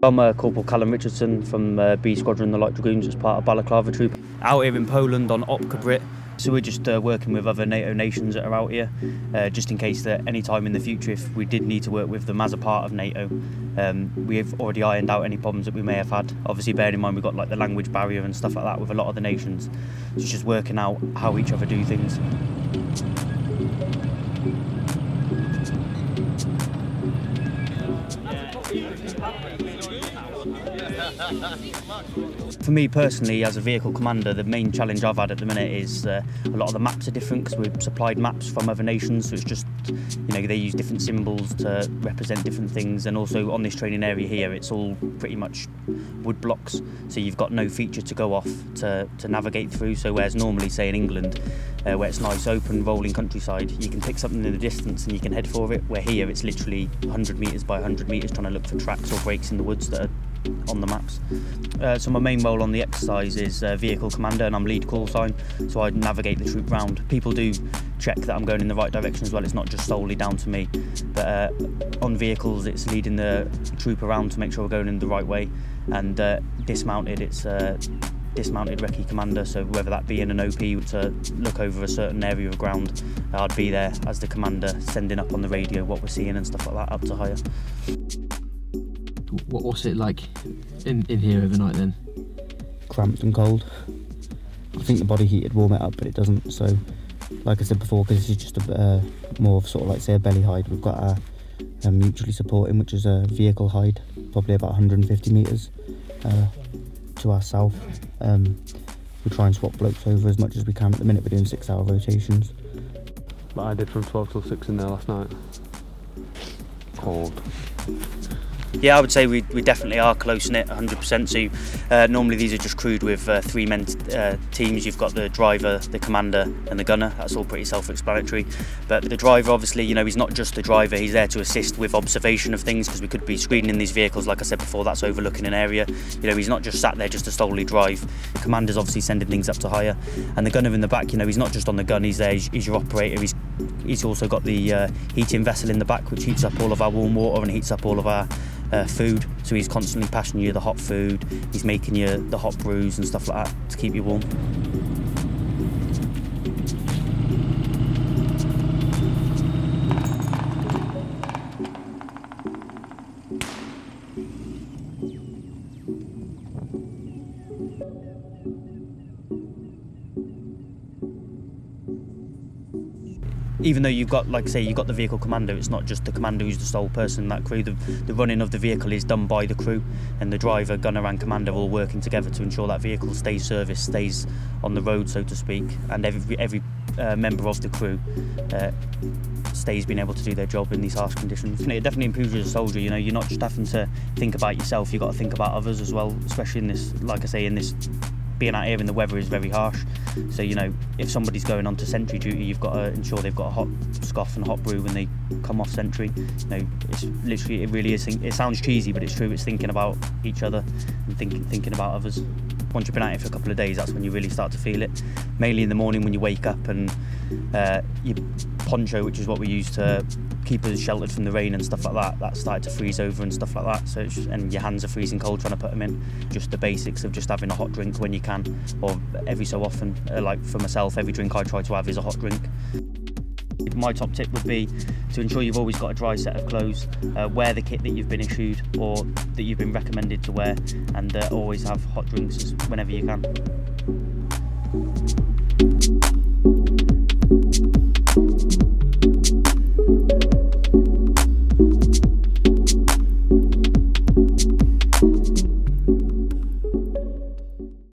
I'm Corporal Callum Richardson from B Squadron, the Light Dragoons, as part of Balaclava Troop. Out here in Poland on OPERATION CABRIT. So we're just working with other NATO nations that are out here, just in case that any time in the future, if we did need to work with them as a part of NATO, we've already ironed out any problems that we may have had. Obviously, bearing in mind we've got like the language barrier and stuff like that with a lot of the nations. So it's just working out how each other do things. For me personally, as a vehicle commander, the main challenge I've had at the minute is a lot of the maps are different because we've supplied maps from other nations, so it's just, you know, they use different symbols to represent different things, and also on this training area here it's all pretty much wood blocks, so you've got no feature to go off to navigate through. So whereas normally, say in England, where it's nice open rolling countryside, you can pick something in the distance and you can head for it, where here it's literally 100 metres by 100 metres trying to look for tracks or breaks in the woods that are on the maps. So my main role on the exercise is vehicle commander, and I'm lead call sign, so I navigate the troop round. People do check that I'm going in the right direction as well, it's not just solely down to me, but on vehicles it's leading the troop around to make sure we're going in the right way, and dismounted, it's dismounted recce commander, so whether that be in an OP to look over a certain area of ground, I'd be there as the commander sending up on the radio what we're seeing and stuff like that up to higher. What's it like in here overnight then? Cramped and cold. I think the body heat would warm it up, but it doesn't. So, like I said before, because this is just a more of sort of like, say, a belly hide, we've got a mutually supporting, which is a vehicle hide, probably about 150 metres to our south. We try and swap blokes over as much as we can. At the minute we're doing 6-hour rotations. But I did from 12 till 6 in there last night. Cold. Yeah, I would say we definitely are close-knit, 100%. So normally these are just crewed with 3-man teams. You've got the driver, the commander and the gunner. That's all pretty self-explanatory. But the driver, obviously, you know, he's not just the driver, he's there to assist with observation of things, because we could be screening these vehicles, like I said before, that's overlooking an area. You know, he's not just sat there just to solely drive. The commander's obviously sending things up to higher. And the gunner in the back, you know, he's not just on the gun, he's there, he's your operator. He's also got the heating vessel in the back, which heats up all of our warm water and heats up all of our food, so he's constantly passing you the hot food, he's making you the hot brews and stuff like that to keep you warm. Even though you've got, like say, you've got the vehicle commander, it's not just the commander who's the sole person in that crew. The running of the vehicle is done by the crew, and the driver, gunner and commander all working together to ensure that vehicle stays serviced, stays on the road, so to speak, and every member of the crew stays being able to do their job in these harsh conditions. It definitely improves you as a soldier. You know, you're not just having to think about yourself, you've got to think about others as well, especially in this, like I say, in this, being out here in the weather is very harsh. So, you know, if somebody's going on to sentry duty, you've got to ensure they've got a hot scoff and hot brew when they come off sentry. You know, it's literally, it really is, it sounds cheesy, but it's true. It's thinking about each other and thinking about others. Once you've been out here for a couple of days, that's when you really start to feel it. Mainly in the morning when you wake up, and your poncho, which is what we use to keep us sheltered from the rain and stuff like that, that started to freeze over and stuff like that. So it's just, and your hands are freezing cold trying to put them in. Just the basics of just having a hot drink when you can, or every so often. Like for myself, every drink I try to have is a hot drink. My top tip would be to ensure you've always got a dry set of clothes, wear the kit that you've been issued or that you've been recommended to wear, and always have hot drinks whenever you can.